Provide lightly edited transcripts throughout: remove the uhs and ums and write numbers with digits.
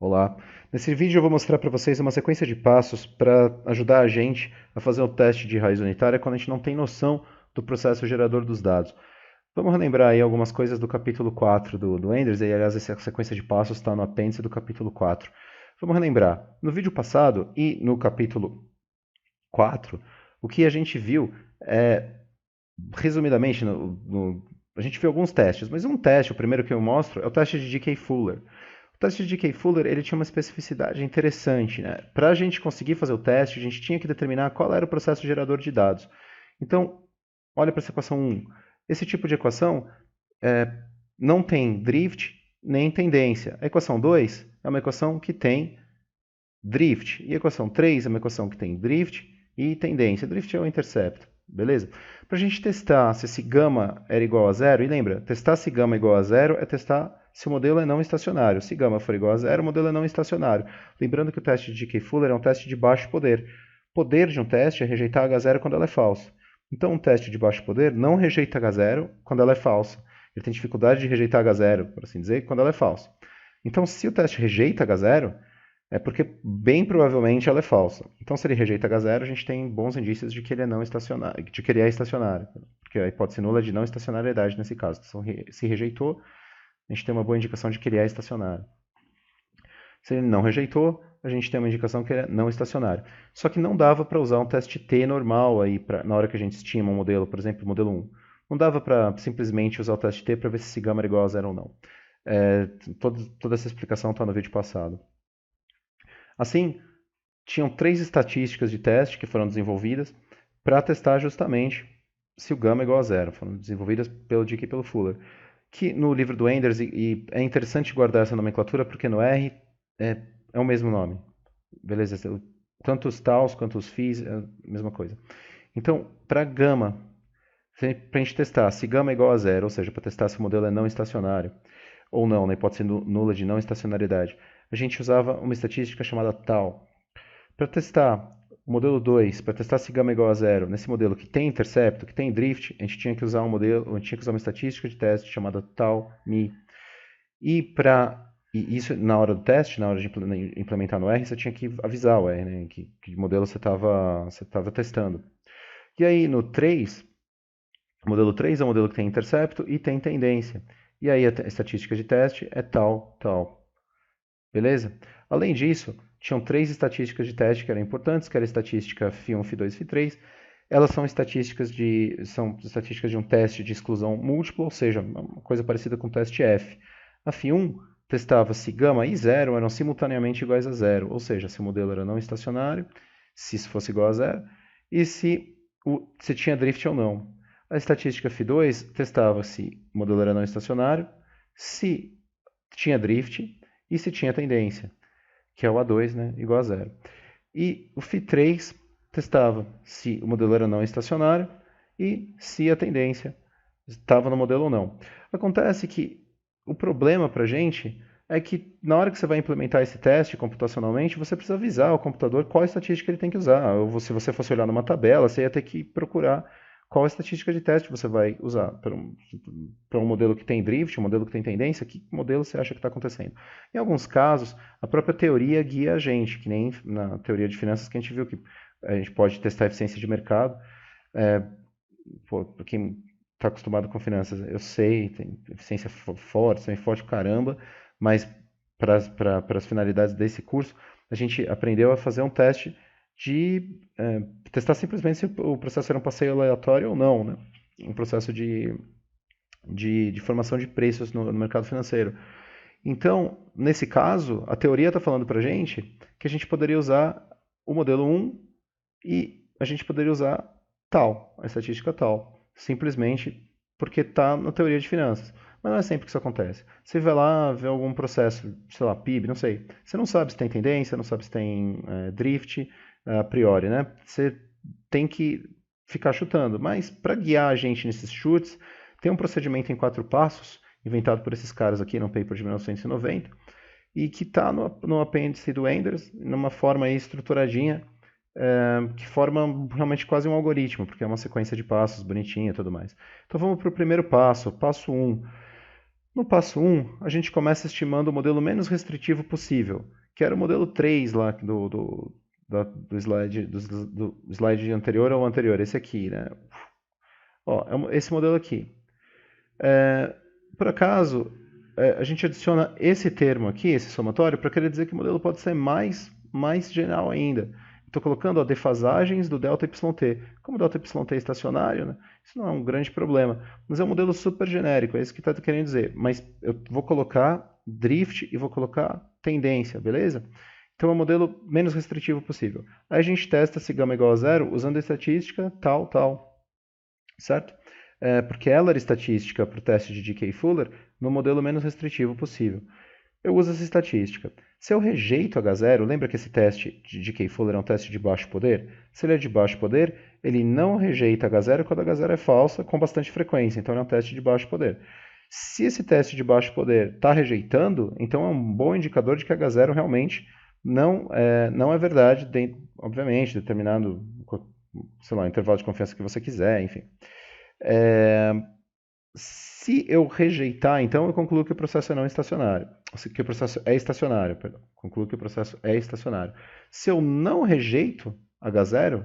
Olá. Nesse vídeo eu vou mostrar para vocês uma sequência de passos para ajudar a gente a fazer o teste de raiz unitária quando a gente não tem noção do processo gerador dos dados. Vamos relembrar aí algumas coisas do capítulo 4 do Enders, e aliás essa sequência de passos está no apêndice do capítulo 4. Vamos relembrar. No vídeo passado e no capítulo 4, o que a gente viu é, resumidamente, a gente viu alguns testes, mas um teste, o primeiro que eu mostro, é o teste de DK-Fuller. O teste de K-Fuller ele tinha uma especificidade interessante, né? Para a gente conseguir fazer o teste, a gente tinha que determinar qual era o processo gerador de dados. Então, olha para essa equação 1. Esse tipo de equação não tem drift nem tendência. A equação 2 é uma equação que tem drift. E a equação 3 é uma equação que tem drift e tendência. Drift é o intercepto, beleza? Para a gente testar se esse gama era igual a zero, e lembra, testar se gama é igual a zero é testar se o modelo é não estacionário. Se gama for igual a zero, o modelo é não estacionário. Lembrando que o teste de K-Fuller é um teste de baixo poder. Poder de um teste é rejeitar H0 quando ela é falsa. Então, um teste de baixo poder não rejeita H0 quando ela é falsa. Ele tem dificuldade de rejeitar H0, por assim dizer, quando ela é falsa. Então, se o teste rejeita H0, é porque bem provavelmente ela é falsa. Então, se ele rejeita H0, a gente tem bons indícios de que ele é não estacionário, de que ele é estacionário, porque a hipótese nula é de não estacionariedade nesse caso. Então, se rejeitou, a gente tem uma boa indicação de que ele é estacionário. Se ele não rejeitou, a gente tem uma indicação que ele é não estacionário. Só que não dava para usar um teste T normal aí na hora que a gente estima um modelo, por exemplo, o modelo 1. Não dava para simplesmente usar o teste T para ver se esse gama era igual a zero ou não. Toda essa explicação está no vídeo passado. Assim, tinham três estatísticas de teste que foram desenvolvidas para testar justamente se o gama é igual a zero. Foram desenvolvidas pelo Dick e pelo Fuller. Que no livro do Enders, e é interessante guardar essa nomenclatura porque no R é o mesmo nome. Beleza? Tanto os tals quanto os phis é a mesma coisa. Então, para gama, para a gente testar se gama é igual a zero, ou seja, para testar se o modelo é não estacionário, ou não, na hipótese nula de não estacionariedade, a gente usava uma estatística chamada tal. Para testar o modelo 2, para testar se gama é igual a zero, nesse modelo que tem intercepto, que tem drift, a gente tinha que usar uma estatística de teste chamada tal-mi. E isso na hora do teste, na hora de implementar no R, você tinha que avisar o R, né, que modelo você tava testando. E aí no 3, o modelo 3 é um modelo que tem intercepto e tem tendência. E aí a estatística de teste é tal, tal. Beleza? Além disso, tinham três estatísticas de teste que eram importantes, que era a estatística Φ1, Φ2 e Φ3. Elas são estatísticas de um teste de exclusão múltipla, ou seja, uma coisa parecida com o teste F. A Φ1 testava se gama e zero eram simultaneamente iguais a zero, ou seja, se o modelo era não estacionário, se isso fosse igual a zero, e se tinha drift ou não. A estatística Φ2 testava se o modelo era não estacionário, se tinha drift e se tinha tendência, que é o A2, né, igual a zero. E o Φ3 testava se o modelo era não estacionário e se a tendência estava no modelo ou não. Acontece que o problema para a gente é que na hora que você vai implementar esse teste computacionalmente, você precisa avisar o computador qual estatística ele tem que usar. Ou se você fosse olhar numa tabela, você ia ter que procurar qual estatística de teste você vai usar. Para um modelo que tem drift, um modelo que tem tendência, que modelo você acha que está acontecendo? Em alguns casos, a própria teoria guia a gente, que nem na teoria de finanças que a gente viu que a gente pode testar a eficiência de mercado. Para quem está acostumado com finanças, eu sei, tem eficiência forte, também forte caramba, mas para as finalidades desse curso, a gente aprendeu a fazer um teste de testar simplesmente se o processo era um passeio aleatório ou não, né? Um processo de formação de preços no mercado financeiro. Então, nesse caso, a teoria está falando para a gente que a gente poderia usar o modelo 1 e a gente poderia usar tal, a estatística tal, simplesmente porque está na teoria de finanças. Mas não é sempre que isso acontece. Você vai lá, vê algum processo, sei lá, PIB, não sei. Você não sabe se tem tendência, não sabe se tem drift, a priori, né? Você tem que ficar chutando. Mas para guiar a gente nesses chutes, tem um procedimento em 4 passos, inventado por esses caras aqui no paper de 1990, e que está no apêndice do Enders, numa forma aí estruturadinha, que forma realmente quase um algoritmo, porque é uma sequência de passos bonitinha e tudo mais. Então vamos para o primeiro passo, passo 1. No passo 1, a gente começa estimando o modelo menos restritivo possível, que era o modelo 3 lá do slide anterior ao anterior, esse aqui, né? Ó, esse modelo aqui. Por acaso, a gente adiciona esse termo aqui, esse somatório, para querer dizer que o modelo pode ser mais geral ainda. Estou colocando ó, defasagens do ΔYt. Como o ΔYt é estacionário, né, isso não é um grande problema. Mas é um modelo super genérico, é isso que está querendo dizer. Mas eu vou colocar drift e vou colocar tendência, beleza? Então é o modelo menos restritivo possível. Aí a gente testa se γ é igual a zero usando a estatística tal, certo? Porque ela era estatística para o teste de DK Fuller no modelo menos restritivo possível. Eu uso essa estatística. Se eu rejeito H0, lembra que esse teste de DK Fuller é um teste de baixo poder? Se ele é de baixo poder, ele não rejeita H0 quando H0 é falsa com bastante frequência, então ele é um teste de baixo poder. Se esse teste de baixo poder está rejeitando, então é um bom indicador de que H0 realmente não é verdade, obviamente, determinado, sei lá, intervalo de confiança que você quiser, enfim. Se eu rejeitar, então eu concluo que o processo é não estacionário. Que o processo é estacionário, perdão. Concluo que o processo é estacionário. Se eu não rejeito H0,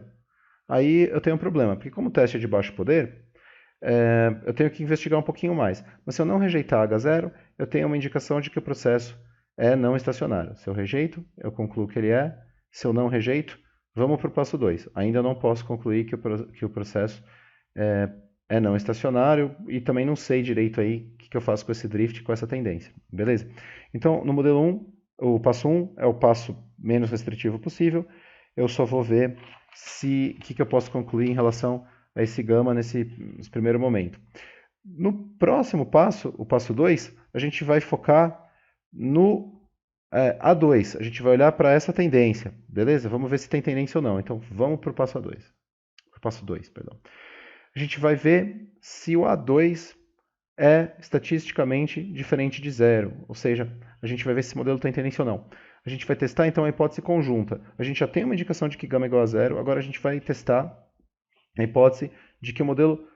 aí eu tenho um problema, porque como o teste é de baixo poder, eu tenho que investigar um pouquinho mais. Mas se eu não rejeitar H0, eu tenho uma indicação de que o processo é não estacionário. Se eu rejeito, eu concluo que ele é. Se eu não rejeito, vamos para o passo 2. Ainda não posso concluir que o processo é não estacionário e também não sei direito aí o que eu faço com esse drift, com essa tendência. Beleza? Então, no modelo 1, o passo 1 é o passo menos restritivo possível. Eu só vou ver o que eu posso concluir em relação a esse gama nesse primeiro momento. No próximo passo, o passo 2, a gente vai focar no A2. A gente vai olhar para essa tendência, beleza? Vamos ver se tem tendência ou não. Então, vamos para o passo A2. Passo 2, perdão. A gente vai ver se o A2 é estatisticamente diferente de zero, ou seja, a gente vai ver se esse modelo tem tendência ou não. A gente vai testar então a hipótese conjunta. A gente já tem uma indicação de que γ é igual a zero, agora a gente vai testar a hipótese de que o modelo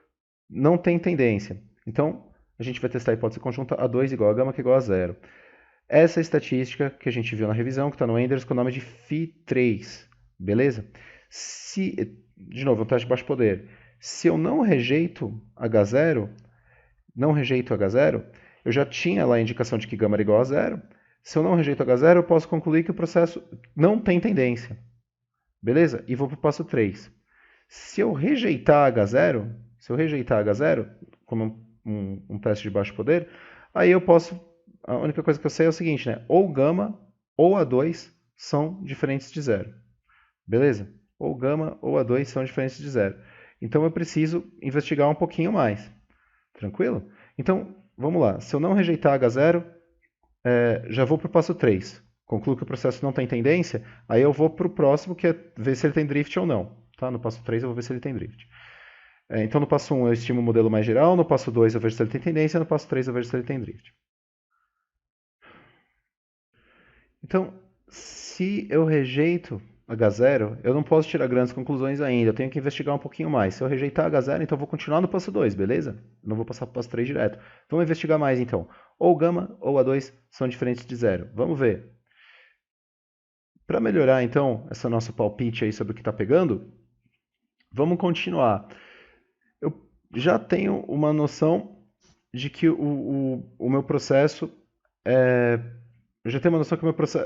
não tem tendência. Então, a gente vai testar a hipótese conjunta A2 igual a γ que é igual a zero. Essa é a estatística que a gente viu na revisão, que está no Enders, com o nome de Φ3, beleza? De novo, é um teste de baixo poder. Se eu não rejeito H0, eu já tinha lá a indicação de que γ era igual a zero. Se eu não rejeito H0, eu posso concluir que o processo não tem tendência. Beleza? E vou para o passo 3. Se eu rejeitar H0, como um teste de baixo poder, aí eu posso... A única coisa que eu sei é o seguinte, né? Ou γ ou A2 são diferentes de zero. Beleza? Ou γ ou A2 são diferentes de zero. Então eu preciso investigar um pouquinho mais. Tranquilo? Então, vamos lá. Se eu não rejeitar H0, já vou para o passo 3. Concluo que o processo não tem tendência, aí eu vou para o próximo, que é ver se ele tem drift ou não. Tá? No passo 3 eu vou ver se ele tem drift. Então no passo 1 eu estimo o modelo mais geral, no passo 2 eu vejo se ele tem tendência, no passo 3 eu vejo se ele tem drift. Então, se eu rejeito H0, eu não posso tirar grandes conclusões ainda, eu tenho que investigar um pouquinho mais. Se eu rejeitar H0, então eu vou continuar no passo 2, beleza? Eu não vou passar para o passo 3 direto. Vamos investigar mais então. Ou γ ou A2 são diferentes de zero. Vamos ver. Para melhorar então esse nosso palpite aí sobre o que está pegando, vamos continuar. Eu já tenho uma noção de que o meu processo eu já tenho uma noção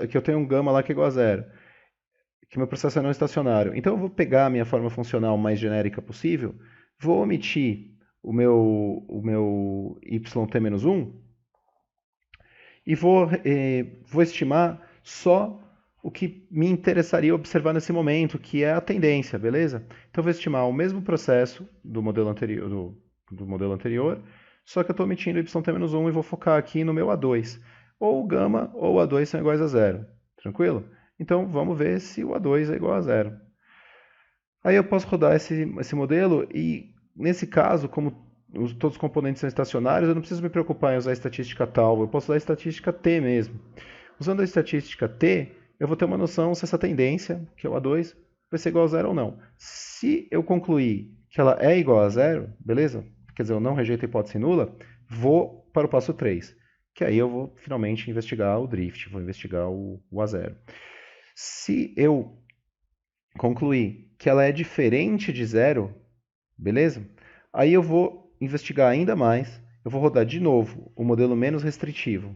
que eu tenho um gama lá que é igual a zero, que meu processo é não estacionário. Então eu vou pegar a minha forma funcional mais genérica possível, vou omitir o meu yt-1 e vou estimar só o que me interessaria observar nesse momento, que é a tendência, beleza? Então eu vou estimar o mesmo processo do modelo anterior, só que eu estou omitindo yt-1 e vou focar aqui no meu A2. Ou o γ ou o A2 são iguais a zero. Tranquilo? Então vamos ver se o A2 é igual a zero. Aí eu posso rodar esse modelo e, nesse caso, como todos os componentes são estacionários, eu não preciso me preocupar em usar a estatística tal, eu posso usar a estatística t mesmo. Usando a estatística t, eu vou ter uma noção se essa tendência, que é o A2, vai ser igual a zero ou não. Se eu concluir que ela é igual a zero, beleza? Quer dizer, eu não rejeito a hipótese nula, vou para o passo 3, que aí eu vou finalmente investigar o drift, vou investigar o A0. Se eu concluir que ela é diferente de zero, beleza? Aí eu vou investigar ainda mais, eu vou rodar de novo o modelo menos restritivo,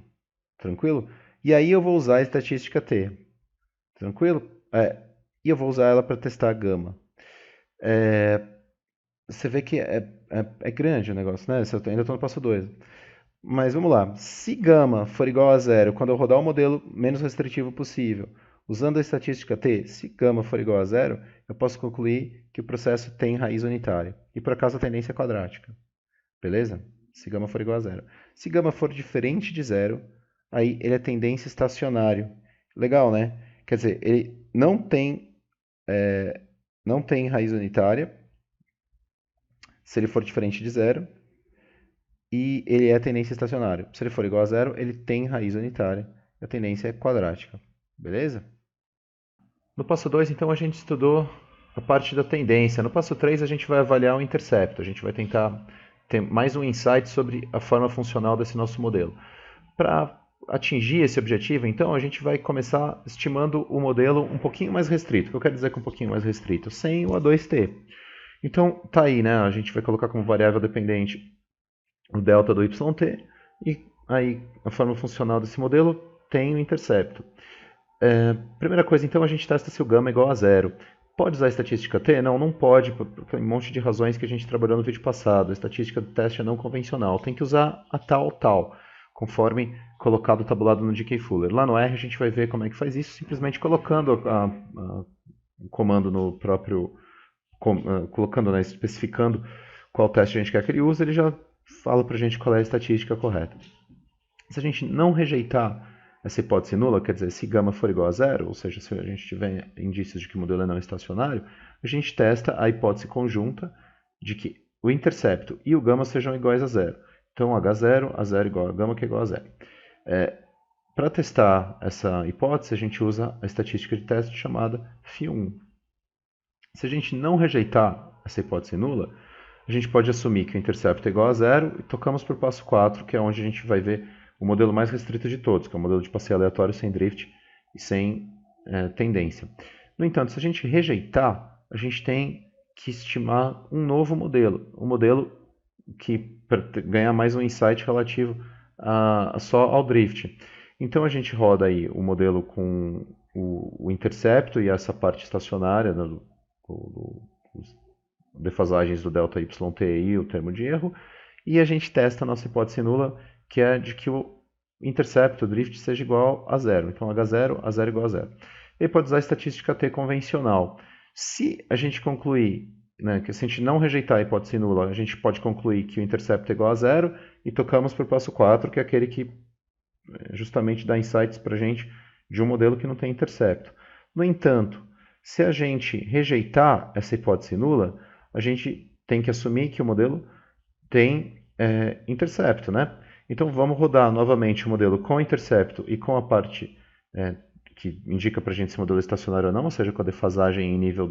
tranquilo? E aí eu vou usar a estatística T, tranquilo? E eu vou usar ela para testar a gama. Você vê que é grande o negócio, né? Eu ainda estou no passo 2. Mas vamos lá. Se gama for igual a zero quando eu rodar o modelo menos restritivo possível, usando a estatística T, se gama for igual a zero, eu posso concluir que o processo tem raiz unitária. E por acaso a tendência é quadrática. Beleza? Se gama for igual a zero. Se gama for diferente de zero, aí ele é tendência estacionário. Legal, né? Quer dizer, ele não tem raiz unitária, se ele for diferente de zero, e ele é tendência estacionária. Se ele for igual a zero, ele tem raiz unitária, a tendência é quadrática. Beleza? No passo 2, então, a gente estudou a parte da tendência. No passo 3, a gente vai avaliar o intercepto. A gente vai tentar ter mais um insight sobre a forma funcional desse nosso modelo. Para atingir esse objetivo, então, a gente vai começar estimando o modelo um pouquinho mais restrito. O que eu quero dizer com um pouquinho mais restrito? Sem o A2T. Então, tá aí, né? A gente vai colocar como variável dependente o delta do yt, e aí a forma funcional desse modelo tem o intercepto. Primeira coisa, então, a gente testa se o gama é igual a zero. Pode usar a estatística T? Não, não pode, por um monte de razões que a gente trabalhou no vídeo passado. A estatística do teste é não convencional. Tem que usar a tal, conforme colocado tabulado no DK Fuller. Lá no R a gente vai ver como é que faz isso, simplesmente colocando o comando no próprio, colocando, né, especificando qual teste a gente quer que ele use, ele já fala para a gente qual é a estatística correta. Se a gente não rejeitar essa hipótese nula, quer dizer, se gama for igual a zero, ou seja, se a gente tiver indícios de que o modelo é não estacionário, a gente testa a hipótese conjunta de que o intercepto e o gama sejam iguais a zero. Então, H0, A0 igual a gama, que é igual a zero. Para testar essa hipótese, a gente usa a estatística de teste chamada φ1. Se a gente não rejeitar essa hipótese nula, a gente pode assumir que o intercepto é igual a zero e tocamos para o passo 4, que é onde a gente vai ver o modelo mais restrito de todos, que é o modelo de passeio aleatório sem drift e sem tendência. No entanto, se a gente rejeitar, a gente tem que estimar um novo modelo, um modelo que para ganhar mais um insight relativo só ao drift. Então a gente roda aí o modelo com o intercepto e essa parte estacionária defasagens do delta yt e o termo de erro, e a gente testa a nossa hipótese nula, que é de que o intercepto, o drift, seja igual a zero. Então, H0, A0 igual a zero. E pode usar a estatística T convencional. Se a gente concluir, né, que se a gente não rejeitar a hipótese nula, a gente pode concluir que o intercepto é igual a zero, e tocamos para o passo 4, que é aquele que justamente dá insights para a gente de um modelo que não tem intercepto. No entanto, se a gente rejeitar essa hipótese nula, a gente tem que assumir que o modelo tem intercepto, né? Então vamos rodar novamente o modelo com intercepto e com a parte que indica para a gente se o modelo é estacionário ou não, ou seja, com a defasagem em nível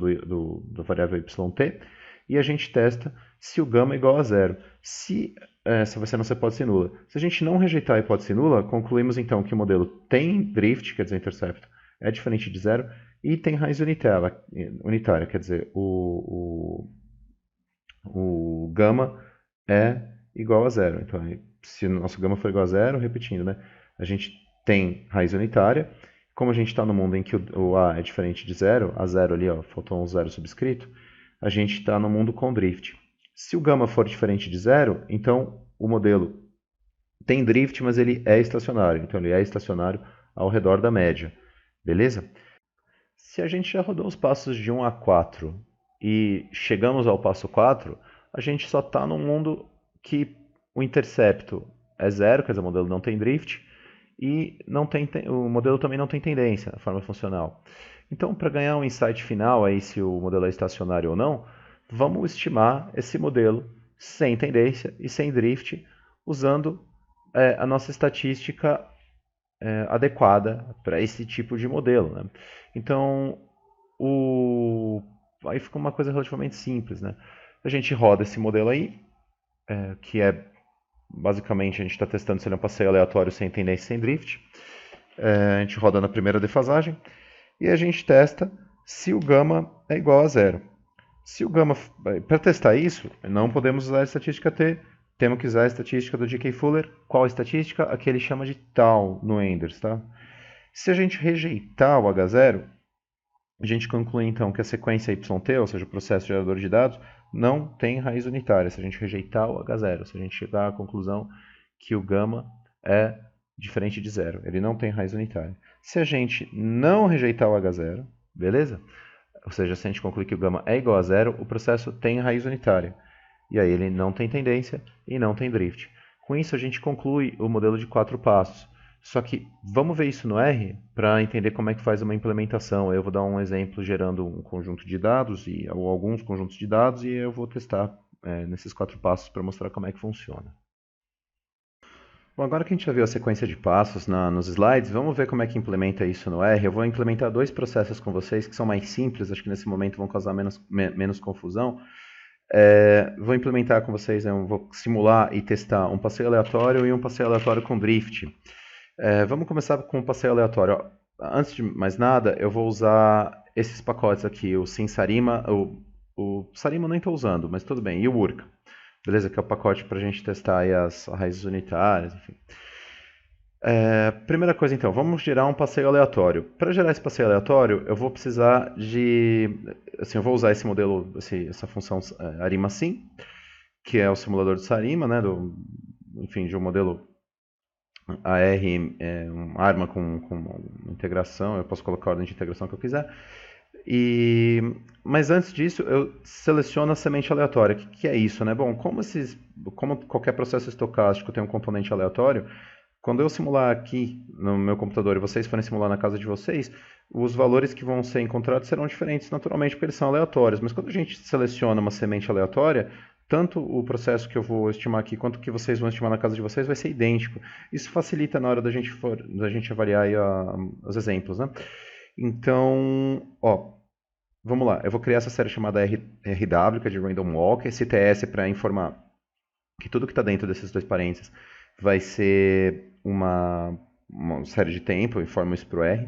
da variável yt, e a gente testa se o gama é igual a zero. Se essa vai ser a nossa hipótese nula. Se a gente não rejeitar a hipótese nula, concluímos então que o modelo tem drift, quer dizer, intercepto, é diferente de zero, e tem raiz unitária, quer dizer, o gama é igual a zero. Então, se o nosso gama for igual a zero, repetindo, né, a gente tem raiz unitária. Como a gente está no mundo em que o A é diferente de zero, a zero ali, ó, faltou um zero subscrito, a gente está no mundo com drift. Se o gama for diferente de zero, então o modelo tem drift, mas ele é estacionário. Então ele é estacionário ao redor da média. Beleza? Se a gente já rodou os passos de 1 a 4 e chegamos ao passo 4, a gente só está num mundo que o intercepto é zero, quer dizer, o modelo não tem drift, e o modelo também não tem tendência, a forma funcional. Então, para ganhar um insight final aí se o modelo é estacionário ou não, vamos estimar esse modelo sem tendência e sem drift, usando a nossa estatística adequada para esse tipo de modelo, né? Então, aí fica uma coisa relativamente simples, né? A gente roda esse modelo aí, que é basicamente a gente está testando se ele é um passeio aleatório sem tendência e sem drift. A gente roda na primeira defasagem e a gente testa se o gama é igual a zero. Se o gama, para testar isso, não podemos usar a estatística T, temos que usar a estatística do G.K. Fuller. Qual estatística? A que ele chama de tal no Enders, tá? Se a gente rejeitar o H0, a gente conclui então que a sequência YT, ou seja, o processo gerador de dados, não tem raiz unitária. Se a gente rejeitar o H0, se a gente chegar à conclusão que o gama é diferente de zero, ele não tem raiz unitária. Se a gente não rejeitar o H0, beleza? Ou seja, se a gente concluir que o gama é igual a zero, o processo tem raiz unitária. E aí ele não tem tendência e não tem drift. Com isso a gente conclui o modelo de 4 passos. Só que vamos ver isso no R para entender como é que faz uma implementação. Eu vou dar um exemplo gerando um conjunto de dados ou alguns conjuntos de dados e eu vou testar nesses 4 passos para mostrar como é que funciona. Bom, agora que a gente já viu a sequência de passos nos slides, vamos ver como é que implementa isso no R. Eu vou implementar dois processos com vocês que são mais simples, acho que nesse momento vão causar menos confusão. Vou implementar com vocês, vou simular e testar um passeio aleatório e um passeio aleatório com drift. Vamos começar com um passeio aleatório. Antes de mais nada, eu vou usar esses pacotes aqui, o SimSarima, o Sarima eu nem estou usando, mas tudo bem, e o Urca. Beleza? Que é o pacote para a gente testar aí as raízes unitárias, enfim. Primeira coisa então, vamos gerar um passeio aleatório. Para gerar esse passeio aleatório, eu vou precisar de... Assim, eu vou usar esse modelo, essa função ArimaSim, que é o simulador de Sarima, né, enfim, de um modelo AR, uma arma com integração, eu posso colocar a ordem de integração que eu quiser. Mas antes disso, eu seleciono a semente aleatória. O que é isso, né? Bom, como qualquer processo estocástico tem um componente aleatório, quando eu simular aqui no meu computador e vocês forem simular na casa de vocês, os valores que vão ser encontrados serão diferentes naturalmente porque eles são aleatórios. Mas quando a gente seleciona uma semente aleatória, tanto o processo que eu vou estimar aqui quanto o que vocês vão estimar na casa de vocês vai ser idêntico. Isso facilita na hora da gente avaliar aí os exemplos, né? Então, vamos lá. Eu vou criar essa série chamada RW, que é de Random Walk. Esse TS é para informar que tudo que está dentro desses dois parênteses vai ser uma série de tempo, eu informo isso para o R.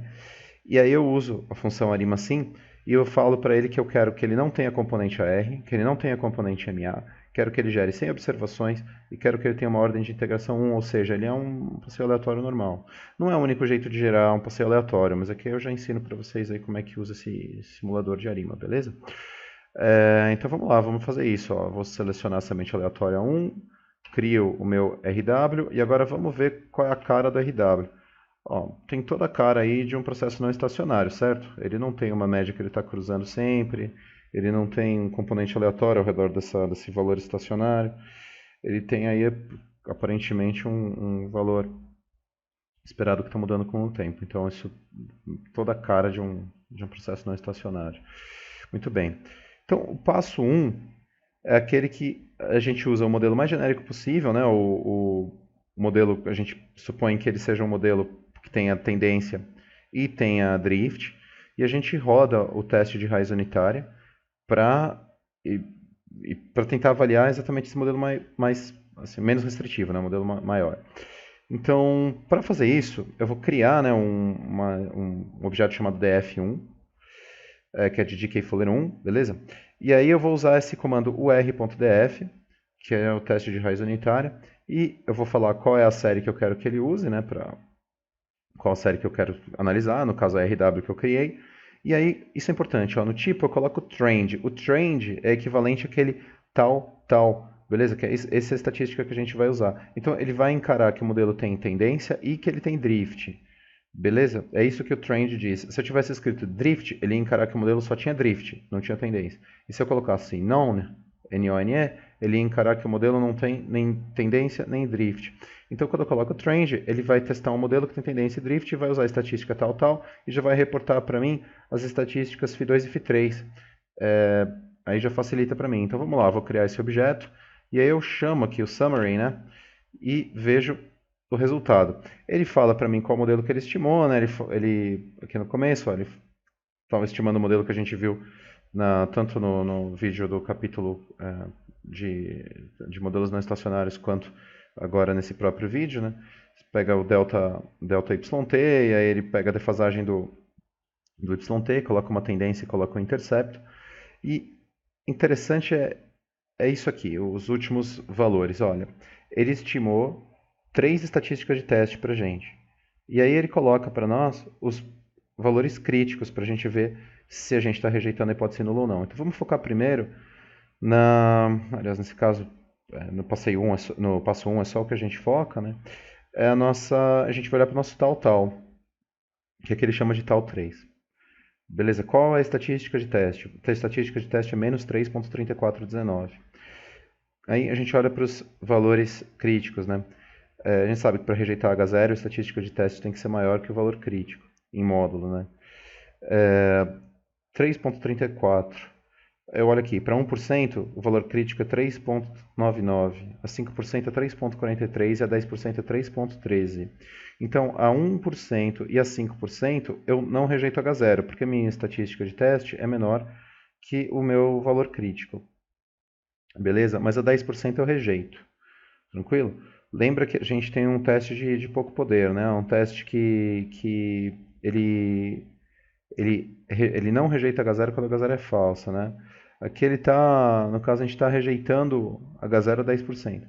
E aí eu uso a função ArimaSim e eu falo para ele que eu quero que ele não tenha componente AR, que ele não tenha componente MA, quero que ele gere sem observações e quero que ele tenha uma ordem de integração 1, ou seja, ele é um passeio aleatório normal. Não é o único jeito de gerar um passeio aleatório, mas aqui eu já ensino para vocês aí como é que usa esse simulador de Arima, beleza? Então vamos lá, vamos fazer isso. Vou selecionar a semente aleatória 1, crio o meu RW e agora vamos ver qual é a cara do RW. Tem toda a cara aí de um processo não estacionário, certo? Ele não tem uma média que ele está cruzando sempre, ele não tem um componente aleatório ao redor desse valor estacionário, ele tem aí aparentemente um valor esperado que está mudando com o tempo. Então isso toda a cara de um processo não estacionário. Muito bem. Então o passo 1 é aquele que a gente usa o modelo mais genérico possível, né? O modelo, a gente supõe que ele seja um modelo que tenha tendência e tenha drift, e a gente roda o teste de raiz unitária para tentar avaliar exatamente esse modelo mais assim, menos restritivo, né? Um modelo maior. Então, para fazer isso, eu vou criar, né, um objeto chamado df1, que é de GK Fuller 1, beleza? E aí eu vou usar esse comando ur.df, que é o teste de raiz unitária, e eu vou falar qual é a série que eu quero que ele use, né, qual a série que eu quero analisar, no caso a RW que eu criei. E aí, isso é importante, no tipo eu coloco o trend. O trend é equivalente àquele tal, beleza? Que essa é a estatística que a gente vai usar. Então, ele vai encarar que o modelo tem tendência e que ele tem drift. Beleza? É isso que o trend diz. Se eu tivesse escrito drift, ele ia encarar que o modelo só tinha drift, não tinha tendência. E se eu colocasse known, N-O-N-E, ele ia encarar que o modelo não tem nem tendência nem drift. Então, quando eu coloco o trend, ele vai testar um modelo que tem tendência e drift, vai usar a estatística tal, e já vai reportar para mim as estatísticas Φ2 e Φ3. Aí já facilita para mim. Então, vamos lá, vou criar esse objeto, e aí eu chamo aqui o summary, né? E vejo o resultado. Ele fala para mim qual modelo que ele estimou, né? Ele aqui no começo, ele estava estimando o modelo que a gente viu tanto no vídeo do capítulo de modelos não estacionários quanto agora nesse próprio vídeo, né? Você pega o delta yt, e aí ele pega a defasagem do yt, coloca uma tendência e coloca um intercepto. E interessante é isso aqui, os últimos valores. Olha, ele estimou 3 estatísticas de teste para a gente. E aí ele coloca para nós os valores críticos para a gente ver se a gente está rejeitando a hipótese nula ou não. Então vamos focar primeiro aliás, nesse caso, no passo 1 é só o que a gente foca, né? A gente vai olhar para o nosso tal, que é que ele chama de tal 3. Beleza, qual é a estatística de teste? A estatística de teste é menos 3.3419. Aí a gente olha para os valores críticos, né? A gente sabe que para rejeitar H0, a estatística de teste tem que ser maior que o valor crítico, em módulo, né? 3.34. Eu olho aqui, para 1%, o valor crítico é 3.99, a 5% é 3.43 e a 10% é 3.13. Então, a 1% e a 5% eu não rejeito H0, porque a minha estatística de teste é menor que o meu valor crítico. Beleza? Mas a 10% eu rejeito. Tranquilo? Lembra que a gente tem um teste de pouco poder, né? Um teste que ele não rejeita H0 quando H0 é falsa, né? Aqui ele está, no caso a gente está rejeitando H0 a 10%.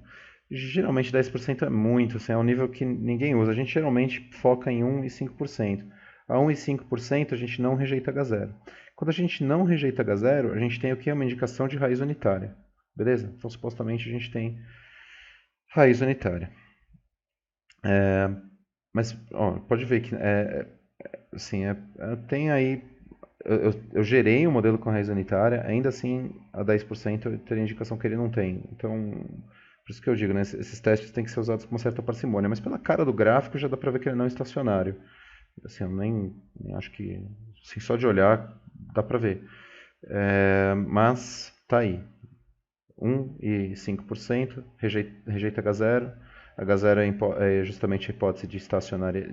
Geralmente 10% é muito, assim, é um nível que ninguém usa. A gente geralmente foca em 1 e 5%. A 1 e 5% a gente não rejeita H0. Quando a gente não rejeita H0, a gente tem o que? Uma indicação de raiz unitária. Beleza? Então supostamente a gente tem raiz unitária. Mas ó, pode ver que assim, tem aí. Eu gerei um modelo com raiz unitária, ainda assim a 10% eu teria indicação que ele não tem. Então, por isso que eu digo, né, esses testes têm que ser usados com uma certa parcimônia, mas pela cara do gráfico já dá para ver que ele não é estacionário. Assim, eu nem acho que, assim, só de olhar dá para ver. Mas tá aí. 1 e 5% rejeita H0. H0 é justamente a hipótese de estacionária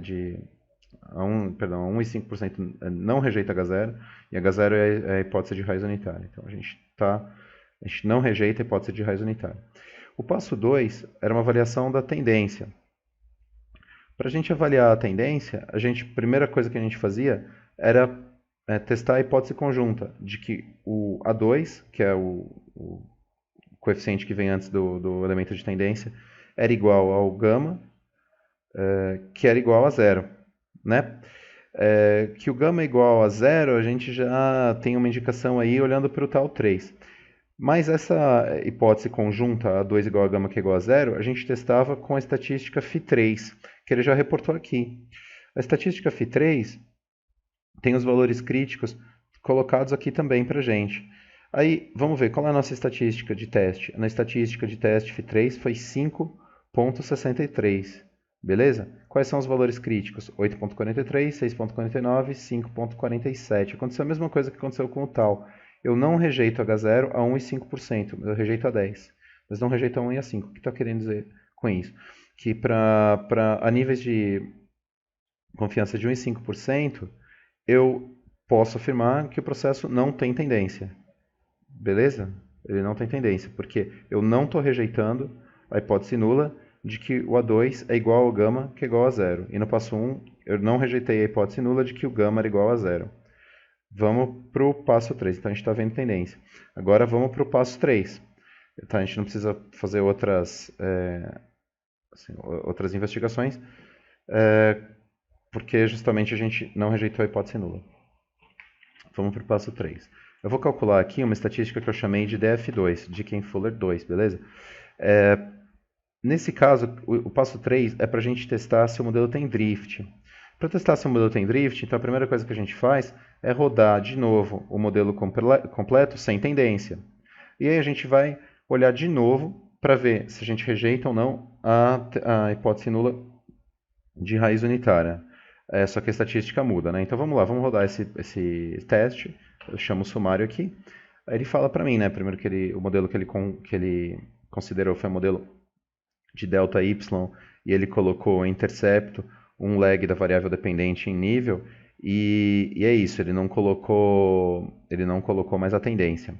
a 1 e 5% não rejeita H0 e H0 é a hipótese de raiz unitária. Então a gente não rejeita a hipótese de raiz unitária. O passo 2 era uma avaliação da tendência. Para a gente avaliar a tendência, a primeira coisa que a gente fazia era testar a hipótese conjunta de que o A2, que é o coeficiente que vem antes do elemento de tendência, era igual ao gama, que era igual a zero, né? Que o gama é igual a zero, a gente já tem uma indicação aí olhando para o tal 3. Mas essa hipótese conjunta, A2 igual a gama que é igual a zero, a gente testava com a estatística Φ3, que ele já reportou aqui. A estatística Φ3 tem os valores críticos colocados aqui também para a gente. Aí, vamos ver, qual é a nossa estatística de teste? Na estatística de teste Φ3 foi 5.63, beleza? Quais são os valores críticos? 8.43, 6.49, 5.47. Aconteceu a mesma coisa que aconteceu com o tal. Eu não rejeito H0 a 1 e 5%, eu rejeito a 10. Mas não rejeito a 1 e a 5. O que está querendo dizer com isso? Que a níveis de confiança de 1 e 5%, eu posso afirmar que o processo não tem tendência. Beleza? Ele não tem tendência, porque eu não estou rejeitando a hipótese nula de que o A2 é igual ao gama, que é igual a zero. E no passo 1, eu não rejeitei a hipótese nula de que o gama era igual a zero. Vamos para o passo 3. Então, a gente está vendo tendência. Agora, vamos para o passo 3. Tá, a gente não precisa fazer outras investigações, porque justamente a gente não rejeitou a hipótese nula. Vamos para o passo 3. Eu vou calcular aqui uma estatística que eu chamei de DF2, Dicken-Fuller 2, beleza? Nesse caso, o passo 3 é para a gente testar se o modelo tem drift. Para testar se o modelo tem drift, então a primeira coisa que a gente faz é rodar de novo o modelo completo sem tendência. E aí a gente vai olhar de novo para ver se a gente rejeita ou não a hipótese nula de raiz unitária. Só que a estatística muda, né? Então vamos lá, vamos rodar esse teste. Eu chamo o sumário aqui. Aí ele fala para mim, né? Primeiro que o modelo que ele considerou foi o modelo de delta y e ele colocou intercepto, um lag da variável dependente em nível e é isso. Ele não colocou mais a tendência.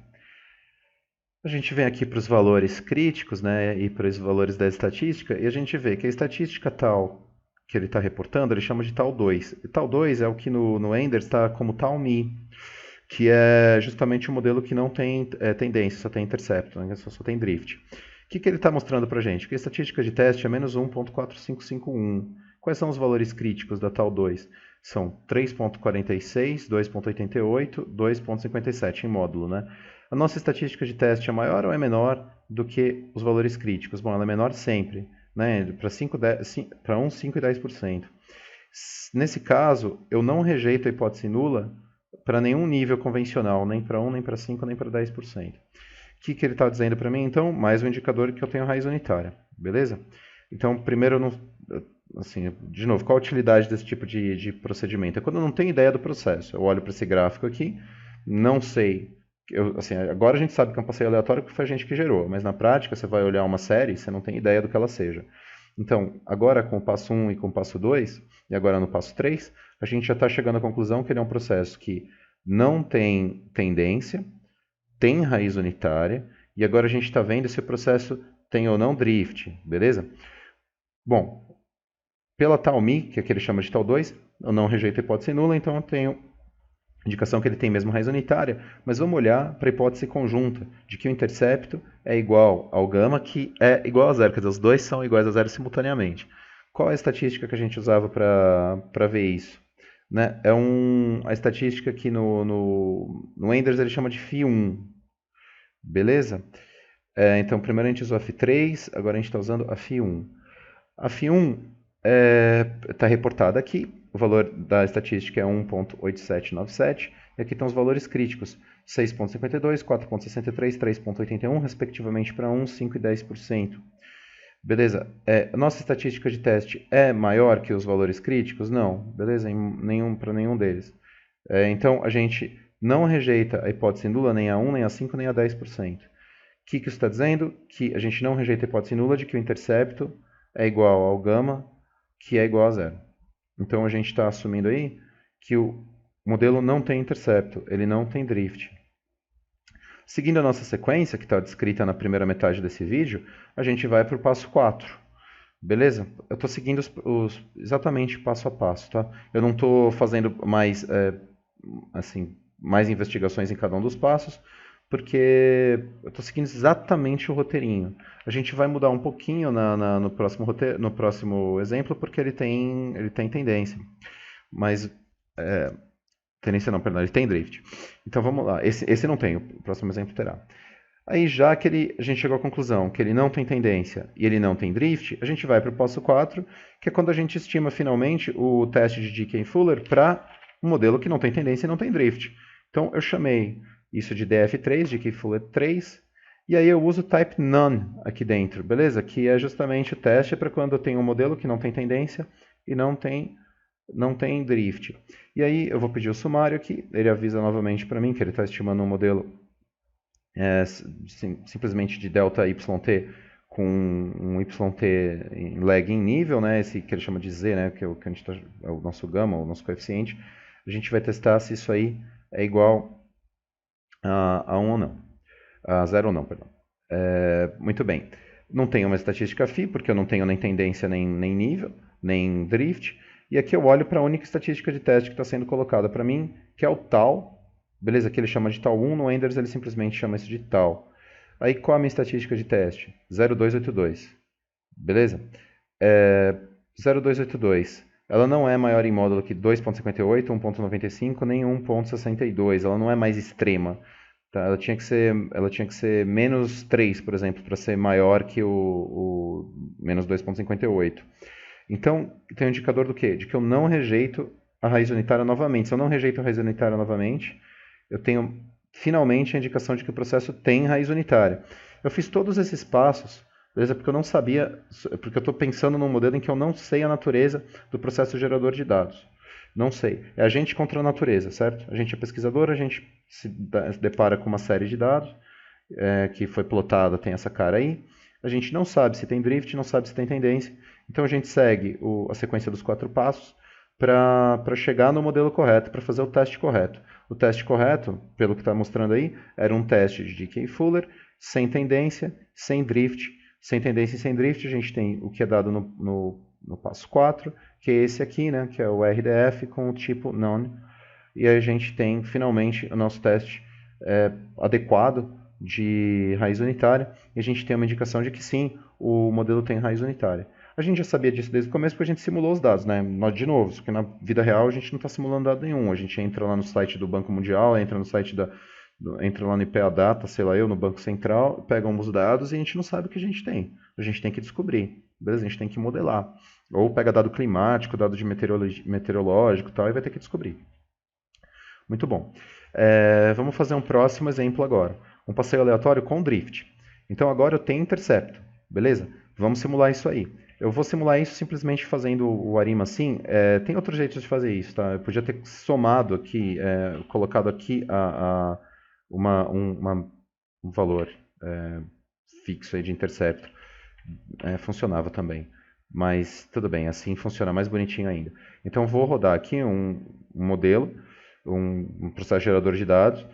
A gente vem aqui para os valores críticos, né, e para os valores da estatística, e a gente vê que a estatística tal que ele está reportando, ele chama de tal 2. E tal 2 é o que no Enders está como tal mi, que é justamente o modelo que não tem tendência, só tem intercepto, né, só tem drift. O que ele está mostrando para a gente? Que a estatística de teste é menos 1.4551. Quais são os valores críticos da tal 2? São 3.46, 2.88, 2.57 em módulo, né? A nossa estatística de teste é maior ou é menor do que os valores críticos? Bom, ela é menor sempre, né? Para 1, 5 e 10%. Nesse caso, eu não rejeito a hipótese nula para nenhum nível convencional, nem para 1, nem para 5, nem para 10%. O que ele está dizendo para mim? Então, mais um indicador que eu tenho raiz unitária, beleza? Então, primeiro, eu não, assim, de novo, qual a utilidade desse tipo de procedimento? É quando eu não tenho ideia do processo. Eu olho para esse gráfico aqui, não sei. Assim, agora a gente sabe que é um passeio aleatório porque foi a gente que gerou, mas na prática você vai olhar uma série e você não tem ideia do que ela seja. Então, agora com o passo 1 e com o passo 2, e agora no passo 3, a gente já está chegando à conclusão que ele é um processo que não tem tendência, tem raiz unitária, e agora a gente está vendo se o processo tem ou não drift, beleza? Bom, pela tal mi, que é que ele chama de tal 2, eu não rejeito a hipótese nula, então eu tenho indicação que ele tem mesmo raiz unitária, mas vamos olhar para a hipótese conjunta, de que o intercepto é igual ao gama, que é igual a zero, quer dizer, os dois são iguais a zero simultaneamente. Qual é a estatística que a gente usava para ver isso? Né? A estatística que no Enders ele chama de Φ1, beleza? Então, primeiro a gente usou a Φ3, agora a gente está usando a Φ1. A Φ1 está reportada aqui, o valor da estatística é 1.8797, e aqui estão os valores críticos, 6.52, 4.63, 3.81, respectivamente para 1, 5 e 10%. Beleza? A nossa estatística de teste é maior que os valores críticos? Não, beleza? Para nenhum deles. Então, a gente não rejeita a hipótese nula nem a 1, nem a 5, nem a 10%. O que isso está dizendo? Que a gente não rejeita a hipótese nula de que o intercepto é igual ao gama, que é igual a zero. Então a gente está assumindo aí que o modelo não tem intercepto, ele não tem drift. Seguindo a nossa sequência, que está descrita na primeira metade desse vídeo, a gente vai para o passo 4. Beleza? Eu estou seguindo exatamente passo a passo, tá? Eu não estou fazendo mais investigações em cada um dos passos, porque eu estou seguindo exatamente o roteirinho. A gente vai mudar um pouquinho no próximo exemplo, porque ele tem tendência. Mas, tendência não, perdão, ele tem drift. Então vamos lá, esse não tem, o próximo exemplo terá. Aí já que a gente chegou à conclusão que ele não tem tendência e ele não tem drift, a gente vai para o passo 4, que é quando a gente estima finalmente o teste de Dickey Fuller para um modelo que não tem tendência e não tem drift. Então eu chamei isso de DF3, Dickey Fuller 3, e aí eu uso type none aqui dentro, beleza? Que é justamente o teste para quando eu tenho um modelo que não tem tendência e não tem drift. E aí eu vou pedir o sumário aqui, ele avisa novamente para mim que ele está estimando um modelo simplesmente de delta yt com um yt em lag em nível, né, esse que ele chama de z, né, que é a gente é o nosso gama, o nosso coeficiente. A gente vai testar se isso aí é igual a 1 ou não, a 0 ou não, perdão. Muito bem. Não tenho uma estatística φ, porque eu não tenho nem tendência, nem nível, nem drift. E aqui eu olho para a única estatística de teste que está sendo colocada para mim, que é o tal. Beleza? Aqui ele chama de tal 1, no Enders ele simplesmente chama isso de tal. Aí qual a minha estatística de teste? 0,282. Beleza? 0,282. Ela não é maior em módulo que 2.58, 1.95, nem 1.62. Ela não é mais extrema. Tá? Ela tinha que ser menos 3, por exemplo, para ser maior que o menos 2.58. Então, tem um indicador do quê? De que eu não rejeito a raiz unitária novamente. Se eu não rejeito a raiz unitária novamente, eu tenho finalmente a indicação de que o processo tem raiz unitária. Eu fiz todos esses passos, beleza? Porque eu não sabia, porque eu estou pensando num modelo em que eu não sei a natureza do processo gerador de dados. Não sei. É a gente contra a natureza, certo? A gente é pesquisador, a gente se depara com uma série de dados que foi plotada, tem essa cara aí. A gente não sabe se tem drift, não sabe se tem tendência. Então a gente segue a sequência dos 4 passos para chegar no modelo correto, para fazer o teste correto. O teste correto, pelo que está mostrando aí, era um teste de Dickey Fuller sem tendência, sem drift. Sem tendência e sem drift, a gente tem o que é dado no passo 4, que é esse aqui, né, que é o RDF com o tipo None. E a gente tem, finalmente, o nosso teste adequado de raiz unitária. E a gente tem uma indicação de que sim, o modelo tem raiz unitária. A gente já sabia disso desde o começo porque a gente simulou os dados, né? Nós, de novo, porque na vida real a gente não está simulando dado nenhum. A gente entra lá no site do Banco Mundial, entra no site entra lá no IPA Data, sei lá eu, no Banco Central, pega os dados e a gente não sabe o que a gente tem. A gente tem que descobrir, beleza? A gente tem que modelar. Ou pega dado climático, dado de meteorológico e tal, e vai ter que descobrir. Muito bom. Vamos fazer um próximo exemplo agora. Um passeio aleatório com drift. Então agora eu tenho intercepto, beleza? Vamos simular isso aí. Eu vou simular isso simplesmente fazendo o Arima assim. Tem outro jeito de fazer isso, tá? Eu podia ter somado aqui, colocado aqui um valor fixo aí de intercepto. Funcionava também. Mas tudo bem, assim funciona mais bonitinho ainda. Então vou rodar aqui um modelo, um processo gerador de dados,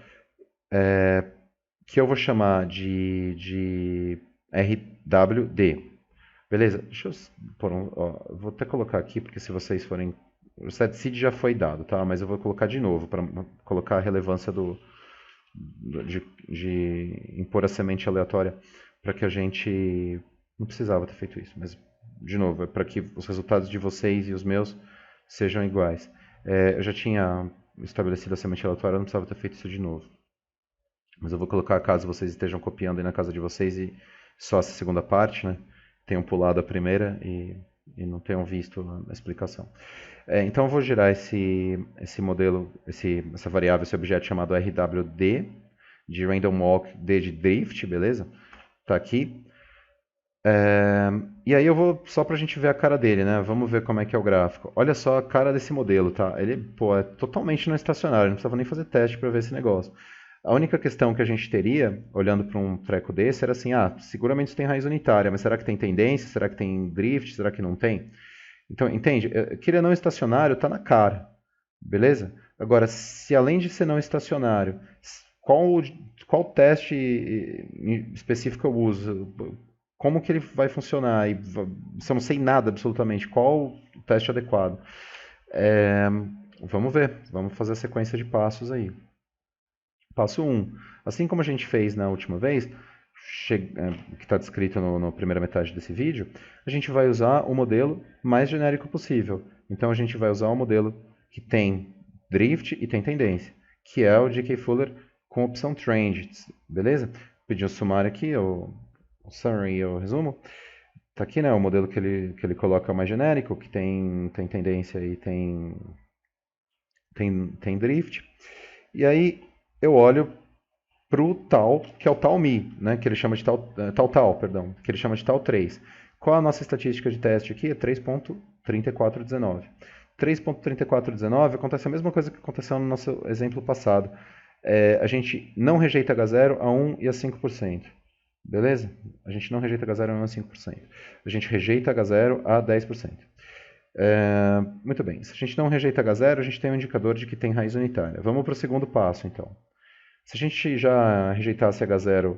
que eu vou chamar de RWD. Beleza? Deixa eu pôr vou até colocar aqui, porque se vocês forem... O setseed já foi dado, tá? Mas eu vou colocar de novo, para colocar a relevância de impor a semente aleatória, para que a gente... Não precisava ter feito isso, mas, de novo, é para que os resultados de vocês e os meus sejam iguais. Eu já tinha estabelecido a semente aleatória, eu não precisava ter feito isso de novo. Mas eu vou colocar, caso vocês estejam copiando aí na casa de vocês, e só essa segunda parte, né? Tenham pulado a primeira e não tenham visto a explicação. Então eu vou gerar esse modelo, essa variável, esse objeto chamado RWD, de Random Walk D de Drift, beleza? Tá aqui. E aí eu vou, só pra gente ver a cara dele, né? Vamos ver como é que é o gráfico. Olha só a cara desse modelo, tá? Ele, é totalmente não estacionário, não precisava nem fazer teste para ver esse negócio. A única questão que a gente teria, olhando para um treco desse, era assim, seguramente isso tem raiz unitária, mas será que tem tendência? Será que tem drift? Será que não tem? Então, entende? Que ele é não estacionário, tá na cara, beleza? Agora, se além de ser não estacionário, qual teste específico eu uso? Como que ele vai funcionar? Se eu não sei nada absolutamente, qual o teste adequado? Vamos ver, vamos fazer a sequência de passos aí. Passo 1. Assim como a gente fez na última vez, que está descrito na primeira metade desse vídeo, a gente vai usar o modelo mais genérico possível. Então a gente vai usar o modelo que tem drift e tem tendência, que é o GK Fuller com opção Trend, beleza? Pedi um sumário aqui, o summary, o resumo. Está aqui, né, o modelo que ele coloca mais genérico, que tem tendência e tem drift. E aí eu olho para o tal, que é o tal mi, né, que ele chama de perdão, que ele chama de tal 3. Qual a nossa estatística de teste aqui? É 3.3419. 3.3419 acontece a mesma coisa que aconteceu no nosso exemplo passado. A gente não rejeita H0 a 1 e a 5%. Beleza? A gente não rejeita H0 a 1 a 5%. A gente rejeita H0 a 10%. Muito bem. Se a gente não rejeita H0, a gente tem um indicador de que tem raiz unitária. Vamos para o segundo passo, então. Se a gente já rejeitasse H0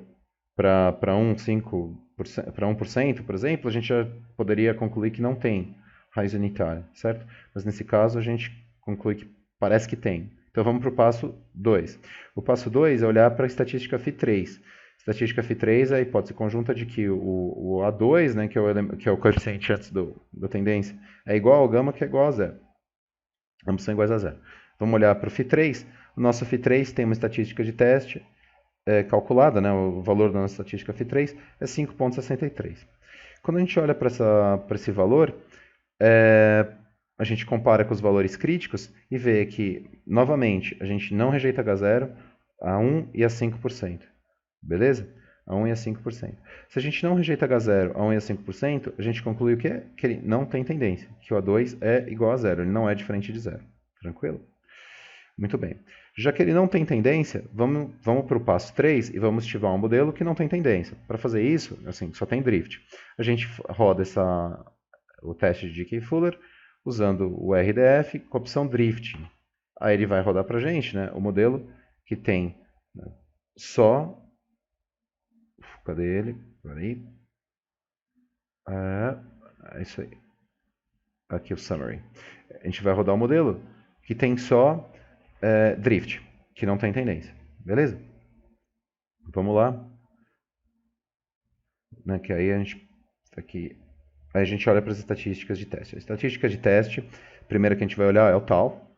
para 1%, por exemplo, a gente já poderia concluir que não tem raiz unitária, certo? Mas nesse caso a gente conclui que parece que tem. Então vamos para o passo 2. O passo 2 é olhar para a estatística Φ3. Estatística Φ3 é a hipótese conjunta de que o A2, né, que é o coeficiente antes da tendência, é igual ao gama, que é igual a zero. Ambos são iguais a zero. Vamos olhar para o Φ3. O nosso Φ3 tem uma estatística de teste calculada, né, o valor da nossa estatística Φ3 é 5,63. Quando a gente olha para esse valor, a gente compara com os valores críticos e vê que, novamente, a gente não rejeita H0 a 1 e a 5%. Beleza? A 1 e a 5%. Se a gente não rejeita H0 a 1 e a 5%, a gente conclui o quê? Que ele não tem tendência, que o A2 é igual a zero, ele não é diferente de zero. Tranquilo? Muito bem. Já que ele não tem tendência, vamos para o passo 3 e vamos ativar um modelo que não tem tendência. Para fazer isso, assim, só tem drift. A gente roda o teste de GK Fuller usando o RDF com a opção drift. Aí ele vai rodar para a gente, né, o modelo que tem, né, só Cadê ele? Peraí. É isso aí. Aqui o summary. A gente vai rodar o modelo que tem só drift, que não tem tendência. Beleza? Vamos lá. Né, que aí a gente aqui, aí a gente olha para as estatísticas de teste. A estatística de teste, a primeira que a gente vai olhar é o tal.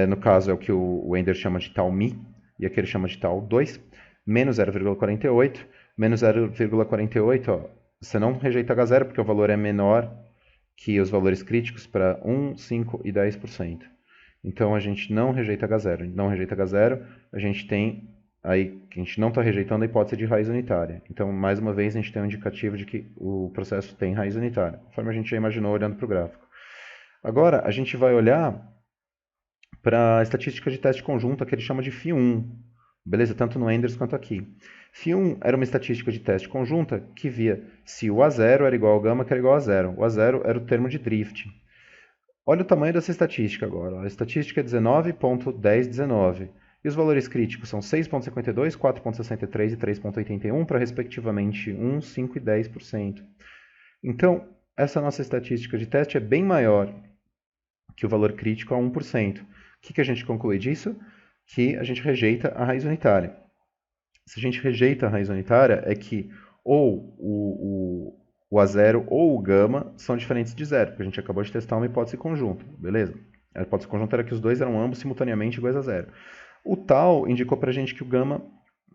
No caso é o que o Ender chama de tal mi, e aqui ele chama de tal 2, menos 0,48, menos 0,48, ó, você não rejeita H0 porque o valor é menor que os valores críticos para 1, 5 e 10%. Então a gente não rejeita H0. A gente não rejeita H0, a gente tem aí que a gente não está rejeitando a hipótese de raiz unitária. Então, mais uma vez, a gente tem um indicativo de que o processo tem raiz unitária, conforme a gente já imaginou olhando para o gráfico. Agora, a gente vai olhar para a estatística de teste conjunta que ele chama de Φ1, beleza? Tanto no Enders quanto aqui. Φ1 era uma estatística de teste conjunta que via se o A0 era igual ao gama, que era igual a zero. O A0 era o termo de drift. Olha o tamanho dessa estatística agora. A estatística é 19.1019. E os valores críticos são 6.52, 4.63 e 3.81 para respectivamente 1, 5 e 10%. Então, essa nossa estatística de teste é bem maior que o valor crítico a 1%. O que a gente conclui disso? Que a gente rejeita a raiz unitária. Se a gente rejeita a raiz unitária, é que ou o A0 ou o gama são diferentes de zero, porque a gente acabou de testar uma hipótese conjunta, beleza? A hipótese conjunta era que os dois eram ambos simultaneamente iguais a zero. O tal indicou para a gente que o gama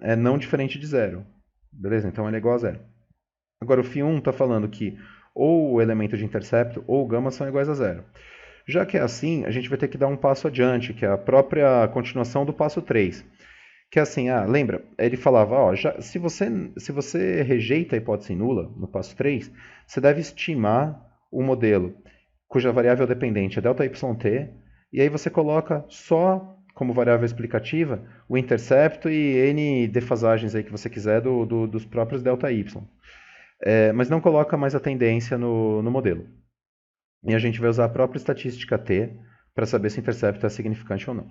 é não diferente de zero, beleza? Então ele é igual a zero. Agora o Φ1 está falando que ou o elemento de intercepto ou o gama são iguais a zero. Já que é assim, a gente vai ter que dar um passo adiante, que é a própria continuação do passo 3. Que é assim, lembra? Ele falava, se você rejeita a hipótese nula, no passo 3, você deve estimar o modelo cuja variável dependente é ΔYt, e aí você coloca só como variável explicativa o intercepto e N defasagens aí que você quiser dos próprios ΔY. Mas não coloca mais a tendência no modelo. E a gente vai usar a própria estatística T para saber se o intercepto é significante ou não.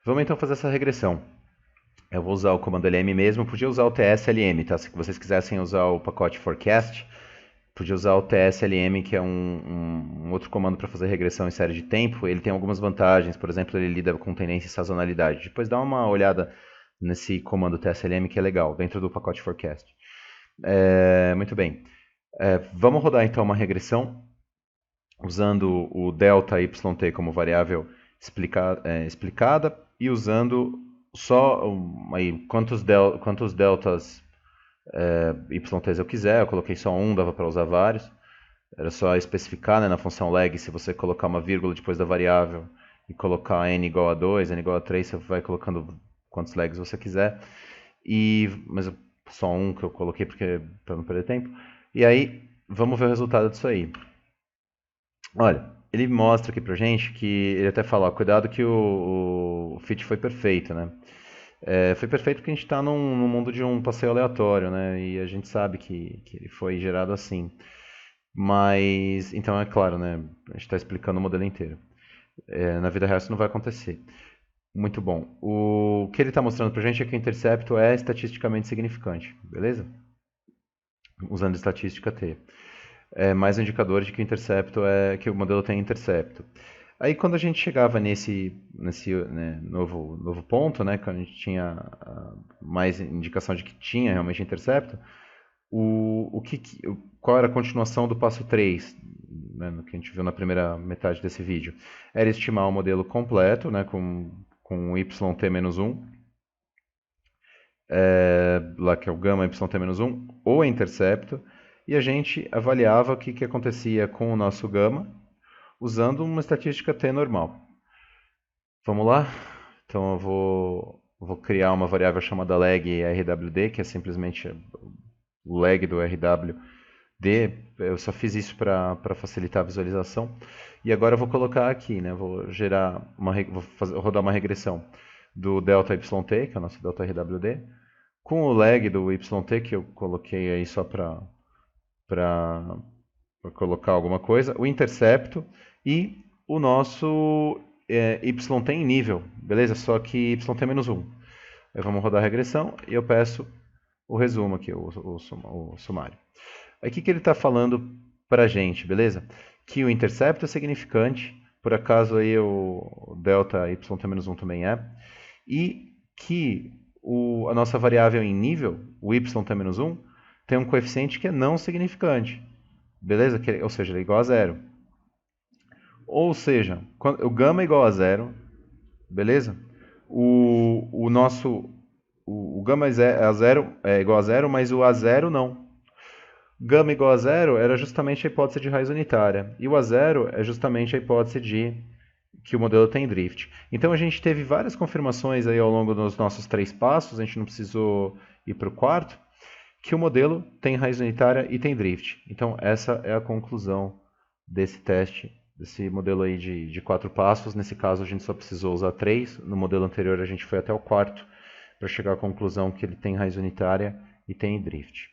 Vamos então fazer essa regressão. Eu vou usar o comando lm mesmo, podia usar o tslm, tá? Se vocês quisessem usar o pacote forecast, podia usar o tslm, que é um outro comando para fazer regressão em série de tempo. Ele tem algumas vantagens, por exemplo, ele lida com tendência e sazonalidade. Depois dá uma olhada nesse comando tslm, que é legal, dentro do pacote forecast. Muito bem. Vamos rodar então uma regressão, usando o ΔYt como variável explicada e usando só aí, quantos deltas yt's eu quiser. Eu coloquei só um, dava para usar vários. Era só especificar, né, na função leg, se você colocar uma vírgula depois da variável e colocar n igual a 2, n igual a 3, você vai colocando quantos legs você quiser. Mas só um que eu coloquei para não perder tempo. E aí, vamos ver o resultado disso aí. Olha, ele mostra aqui pra gente que ele até fala, cuidado que o fit foi perfeito, né? Foi perfeito porque a gente está num mundo de um passeio aleatório, né? E a gente sabe que ele foi gerado assim. Mas, então é claro, né? A gente está explicando o modelo inteiro. Na vida real isso não vai acontecer. Muito bom. O que ele está mostrando pra gente é que o intercepto é estatisticamente significante, beleza? Usando estatística T. Mais um indicador de que o intercepto que o modelo tem intercepto. Aí quando a gente chegava nesse né, novo ponto, né, quando a gente tinha mais indicação de que tinha realmente intercepto, qual era a continuação do passo 3, né, no que a gente viu na primeira metade desse vídeo? Era estimar o modelo completo, né, com yt-1, lá que é o gama yt-1, ou intercepto, e a gente avaliava o que acontecia com o nosso gama usando uma estatística T normal. Vamos lá? Então eu vou criar uma variável chamada leg RWD, que é simplesmente o leg do RWD. Eu só fiz isso para facilitar a visualização. E agora eu vou colocar aqui, né? Vou rodar uma regressão do ΔYt, que é o nosso ΔRWD, com o leg do YT, que eu coloquei aí só para colocar alguma coisa, o intercepto e o nosso YT em nível, beleza? Só que YT menos 1. Aí vamos rodar a regressão e eu peço o resumo aqui, o sumário. Aí o que ele está falando para a gente, beleza? Que o intercepto é significante, por acaso aí o delta yt-1 também é, e que a nossa variável em nível, o yt-1, tem um coeficiente que é não significante, beleza? Ou seja, ele é igual a zero. Ou seja, o gama é igual a zero, beleza? O nosso o gama é igual a zero, mas o a zero não. Gama igual a zero era justamente a hipótese de raiz unitária. E o a zero é justamente a hipótese de que o modelo tem drift. Então a gente teve várias confirmações aí ao longo dos nossos 3 passos, a gente não precisou ir para o quarto, que o modelo tem raiz unitária e tem drift. Então essa é a conclusão desse teste, desse modelo aí de 4 passos. Nesse caso a gente só precisou usar 3, no modelo anterior a gente foi até o quarto para chegar à conclusão que ele tem raiz unitária e tem drift.